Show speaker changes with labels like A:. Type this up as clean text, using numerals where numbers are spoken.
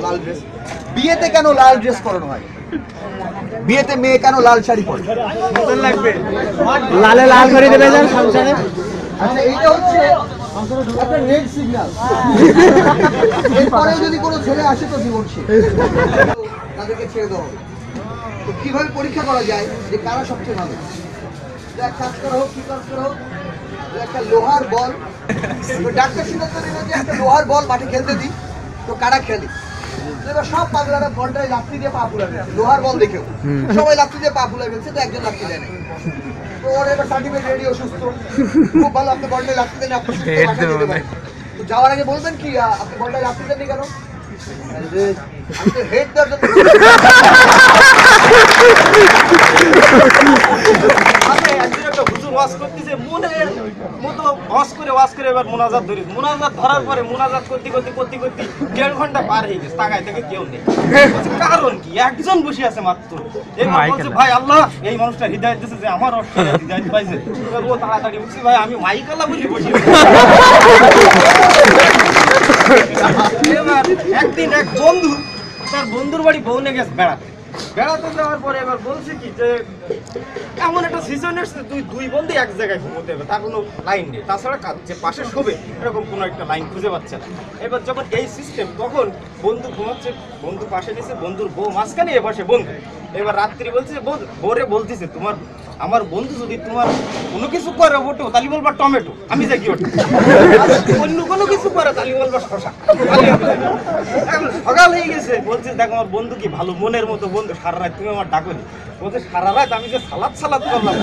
A: লাল dress, বিয়েতে কেন লাল dress পরানো হয়? বিয়েতে মেয়ে কেন লাল শাড়ি পরে? লাগবে
B: লালে লাল করে দেবে যান সংসারে।
A: আচ্ছা, এইটা হচ্ছে একটা রেড সিগন্যাল। এরপরে যদি কোনো ছেলে আসে তো জীবন শেষ, তাদেরকে ছেড়ে দেওয়া হবে। তো কিভাবে পরীক্ষা করা যায় যে কারা সবচেয়ে ভালো? এক কাজ করা হোক, কি কাজ করা হোক, একটা লোহার বল, ডাক্তার সিদ্ধান্ত নিল যে একটা লোহার বল মাঠে খেলতে দিই, তো কারা খেলি? এবার সব পাগলারা বলটায় লাফি দিয়ে পা ফুলা ফেলছে, লোহার বল দেখেও সবাই লাফি দিয়ে পা ফুলা ফেলছে, তো একজন লাফি দেয় না। তো ওর এবার সার্টিফিকেট রেডি, অসুস্থ, খুব ভালো, আপনি বলটায় লাফি দেন, আপনি সুস্থ বাসায় যেতে পারেন। তো যাওয়ার আগে বলবেন কি, আপনি বলটায় লাফি দেননি কেন? আমি তো হেড দেওয়ার জন্য।
C: ধরার পরে মোনাজাত করতে 1.5 ঘন্টা পার হয়ে গেছে, তাকায় থেকে কেউ নেই। কারণ কি, একজন বসে আছে মাত্র। ভাই আল্লাহ এই মানুষটা হৃদায়ত দিচ্ছে যে আমার হৃদায়ত পাইছে। ও তাড়াতাড়ি বলছি, ভাই আমি মাইক আল্লাহ বসে বসে। এবার একদিন এক বন্ধু তার বন্ধুর বাড়ি বউনে গেছে বেড়াতে যাওয়ার পরে এবার বলছে কি যে এমন একটা সিজন এসছে দুই বন্ধু এক জায়গায় ঘুমোতে হবে, তার কোনো লাইন নেই, তাছাড়া যে পাশে শোবে এরকম কোনো একটা লাইন খুঁজে পাচ্ছে না। এবার যখন এই সিস্টেম, তখন বন্ধু ঘুমাচ্ছে, বন্ধু পাশে নিয়েছে, বন্ধুর বউ মাঝখানে, এ পাশে বন্ধু। এবার রাত্রি বলছে, বউরে বলতেছে, আমার বন্ধু যদি তোমার কোনো কিছু করে ওঠো তাহলে বলবা টমেটো, আমি জাগি ওঠো, অন্য কোনো কিছু করে তাহলে বলবা শশা। সকাল হয়ে গেছে, বলছে দেখো আমার বন্ধু কি ভালো মনের মতো বন্ধু, সারা রাত তুমি আমার ডাকনি। বলছে সারা রাত আমি যে সালাদ করলাম।